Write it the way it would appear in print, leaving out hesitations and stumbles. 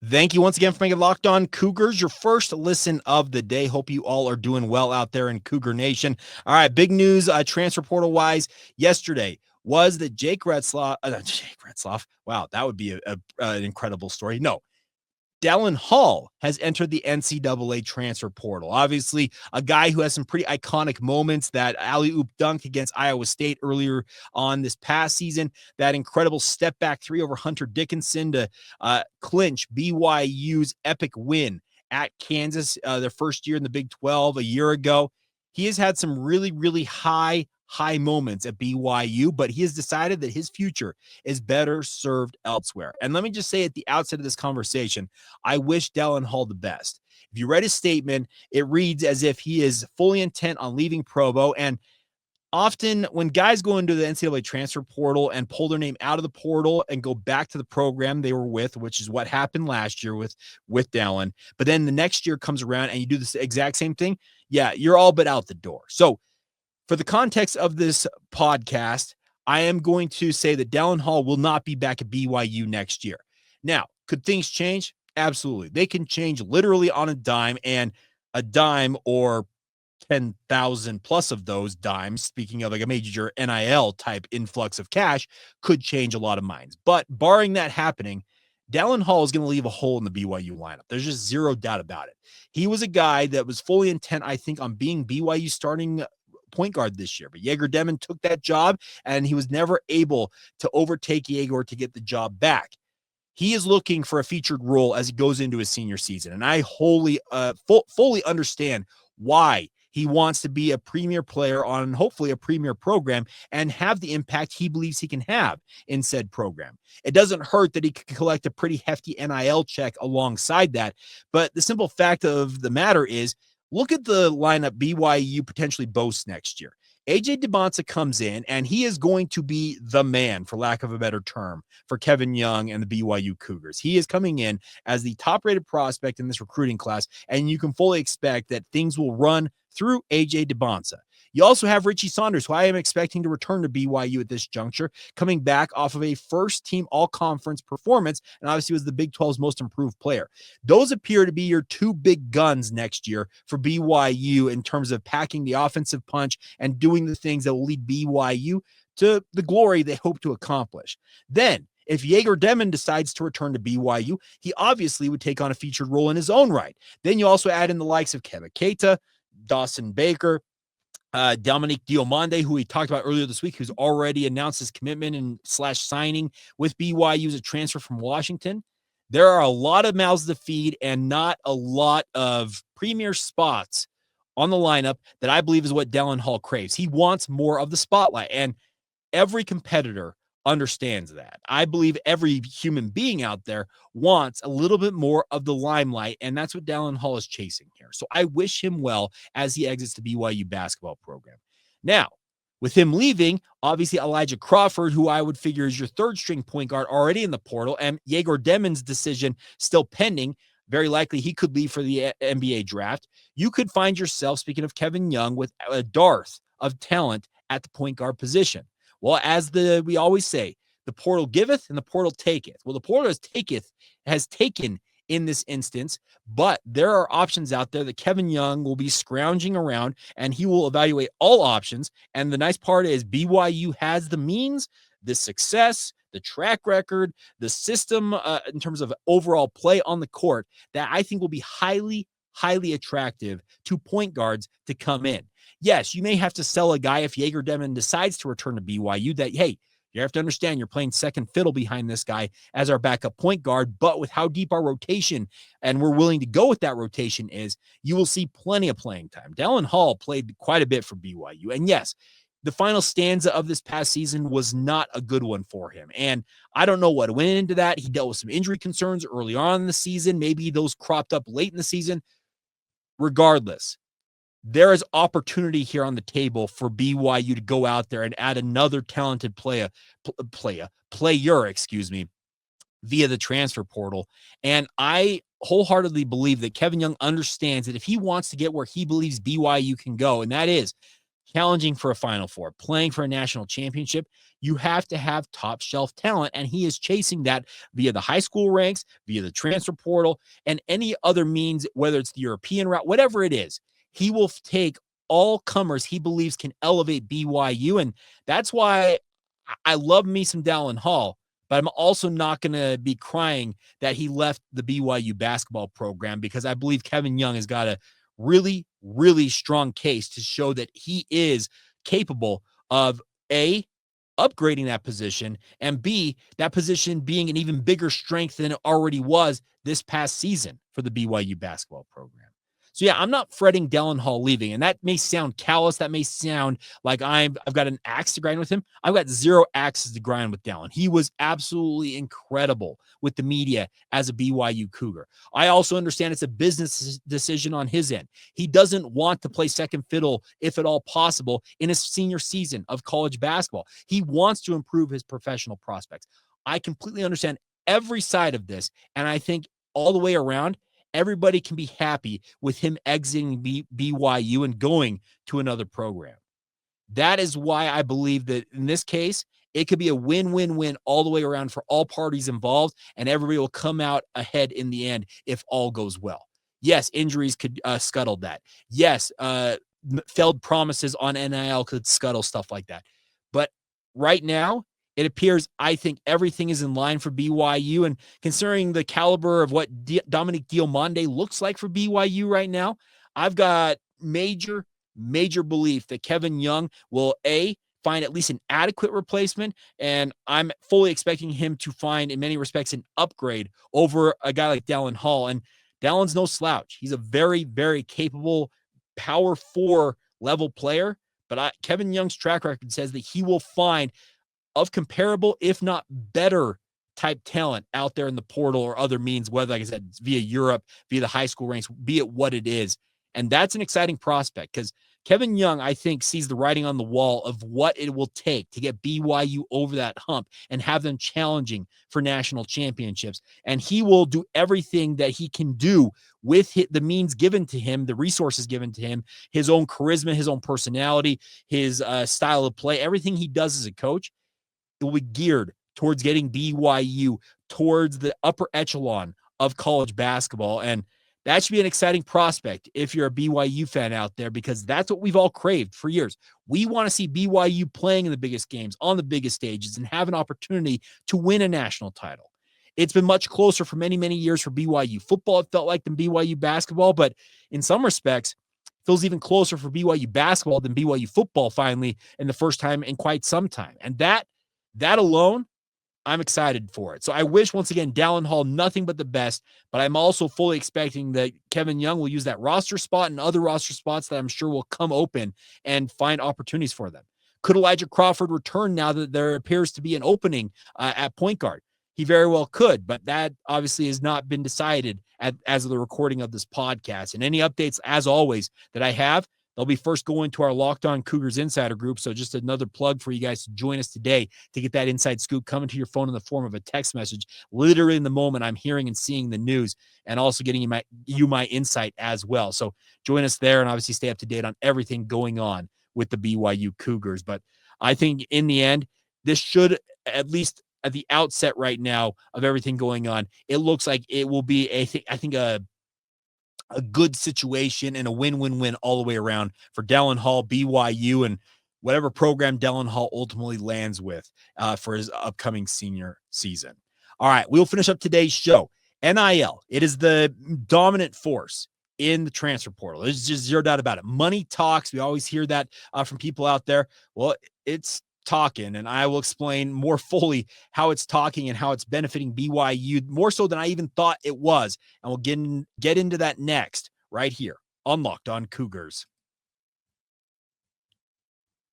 Thank you once again for making Locked On Cougars your first listen of the day. Hope you all are doing well out there in Cougar Nation. All right, big news transfer portal wise yesterday was that Jake Retzloff. Wow, that would be an incredible story. No, Dallin Hall has entered the NCAA transfer portal. Obviously, a guy who has some pretty iconic moments, that alley-oop dunk against Iowa State earlier on this past season, that incredible step back three over Hunter Dickinson to clinch BYU's epic win at Kansas their first year in the Big 12 a year ago. He has had some really, really high moments at BYU, but he has decided that his future is better served elsewhere. And let me just say at the outset of this conversation, I wish Dallin Hall the best. If you read his statement, it reads as if he is fully intent on leaving Provo. And often when guys go into the NCAA transfer portal and pull their name out of the portal and go back to the program they were with, which is what happened last year with Dallin, but then the next year comes around and you do the exact same thing, yeah, you're all but out the door. So for the context of this podcast, I am going to say that Dallin Hall will not be back at BYU next year. Now, could things change? Absolutely. They can change literally on a dime, and a dime or 10,000 plus of those dimes, speaking of like a major NIL type influx of cash, could change a lot of minds. But barring that happening, Dallin Hall is going to leave a hole in the BYU lineup. There's just zero doubt about it. He was a guy that was fully intent, I think, on being BYU starting point guard this year, but Jaeger Demon took that job and he was never able to overtake Jaeger to get the job back. He is looking for a featured role as he goes into his senior season, and I fully understand why he wants to be a premier player on hopefully a premier program and have the impact he believes he can have in said program. It doesn't hurt that he can collect a pretty hefty NIL check alongside that, but the simple fact of the matter is, look at the lineup BYU potentially boasts next year. AJ DeBonsa comes in, and he is going to be the man, for lack of a better term, for Kevin Young and the BYU Cougars. He is coming in as the top-rated prospect in this recruiting class, and you can fully expect that things will run through AJ DeBonsa. You also have Richie Saunders, who I am expecting to return to BYU at this juncture, coming back off of a first-team all-conference performance, and obviously was the Big 12's most improved player. Those appear to be your two big guns next year for BYU in terms of packing the offensive punch and doing the things that will lead BYU to the glory they hope to accomplish. Then, if Jaeger Demon decides to return to BYU, he obviously would take on a featured role in his own right. Then you also add in the likes of Kevin Keita, Dawson Baker, Dominique Diomande, who we talked about earlier this week, who's already announced his commitment and /signing with BYU as a transfer from Washington. There are a lot of mouths to feed and not a lot of premier spots on the lineup that I believe is what Dallin Hall craves. He wants more of the spotlight, and every competitor understands that. I believe every human being out there wants a little bit more of the limelight, and that's what Dallin Hall is chasing here. So I wish him well as he exits the BYU basketball program. Now, with him leaving, obviously Elijah Crawford, who I would figure is your third string point guard, already in the portal, and Jaeger Demon's decision still pending. Very likely he could leave for the NBA draft. You could find yourself, speaking of Kevin Young, with a dearth of talent at the point guard position. Well, as we always say, the portal giveth and the portal taketh. Well, the portal has taken in this instance, but there are options out there that Kevin Young will be scrounging around, and he will evaluate all options. And the nice part is BYU has the means, the success, the track record, the system in terms of overall play on the court that I think will be highly, highly attractive to point guards to come in. Yes, you may have to sell a guy if Jaeger Demon decides to return to BYU that, hey, you have to understand you're playing second fiddle behind this guy as our backup point guard, but with how deep our rotation and we're willing to go with that rotation is, you will see plenty of playing time. Dallin Hall played quite a bit for BYU. And yes, the final stanza of this past season was not a good one for him. And I don't know what went into that. He dealt with some injury concerns early on in the season. Maybe those cropped up late in the season. Regardless, there is opportunity here on the table for BYU to go out there and add another talented player, via the transfer portal. And I wholeheartedly believe that Kevin Young understands that if he wants to get where he believes BYU can go, and that is challenging for a Final Four, playing for a national championship, you have to have top shelf talent. And he is chasing that via the high school ranks, via the transfer portal, and any other means, whether it's the European route, whatever it is. He will take all comers he believes can elevate BYU. And that's why I love me some Dallin Hall, but I'm also not going to be crying that he left the BYU basketball program, because I believe Kevin Young has got a really, really strong case to show that he is capable of A, upgrading that position, and B, that position being an even bigger strength than it already was this past season for the BYU basketball program. So yeah, I'm not fretting Dallin Hall leaving, and that may sound callous. That may sound like I've got an axe to grind with him. I've got zero axes to grind with Dallin. He was absolutely incredible with the media as a BYU Cougar. I also understand it's a business decision on his end. He doesn't want to play second fiddle, if at all possible, in his senior season of college basketball. He wants to improve his professional prospects. I completely understand every side of this, and I think all the way around, everybody can be happy with him exiting BYU and going to another program. That is why I believe that in this case, it could be a win-win-win all the way around for all parties involved, and everybody will come out ahead in the end if all goes well. Yes, injuries could scuttle that. Yes, failed promises on NIL could scuttle stuff like that. But right now, it appears, I think, everything is in line for BYU. And considering the caliber of what Dominique Diomande looks like for BYU right now, I've got major belief that Kevin Young will, A, find at least an adequate replacement, and I'm fully expecting him to find, in many respects, an upgrade over a guy like Dallin Hall. And Dallin's no slouch. He's a very, very capable power 4 level player, but Kevin Young's track record says that he will find of comparable, if not better, type talent out there in the portal or other means, whether, like I said, via Europe, via the high school ranks, be it what it is. And that's an exciting prospect, because Kevin Young, I think, sees the writing on the wall of what it will take to get BYU over that hump and have them challenging for national championships. And he will do everything that he can do with the means given to him, the resources given to him, his own charisma, his own personality, his style of play, everything he does as a coach. It will be geared towards getting BYU towards the upper echelon of college basketball. And that should be an exciting prospect if you're a BYU fan out there, because that's what we've all craved for years. We want to see BYU playing in the biggest games, on the biggest stages, and have an opportunity to win a national title. It's been much closer for many, many years for BYU football, it felt like, than BYU basketball, but in some respects, feels even closer for BYU basketball than BYU football finally, in the first time in quite some time. And that alone, I'm excited for it. So I wish, once again, Dallin Hall nothing but the best, but I'm also fully expecting that Kevin Young will use that roster spot and other roster spots that I'm sure will come open and find opportunities for them. Could Elijah Crawford return now that there appears to be an opening at point guard? He very well could, but that obviously has not been decided as of the recording of this podcast. And any updates, as always, that I have, they'll be first going to our Locked On Cougars Insider group. So just another plug for you guys to join us today to get that inside scoop coming to your phone in the form of a text message, literally in the moment I'm hearing and seeing the news, and also getting you my insight as well. So join us there, and obviously stay up to date on everything going on with the BYU Cougars. But I think in the end, this should, at least at the outset right now of everything going on, it looks like it will be I think a good situation and a win-win-win all the way around for Dallin Hall, BYU, and whatever program Dallin Hall ultimately lands with for his upcoming senior season. All right, we'll finish up today's show. NIL, it is the dominant force in the transfer portal. There's just zero doubt about it. Money talks. We always hear that from people out there. Well, it's talking, and I will explain more fully how it's talking and how it's benefiting BYU more so than I even thought it was. And we'll get into that next right here on Locked On Cougars.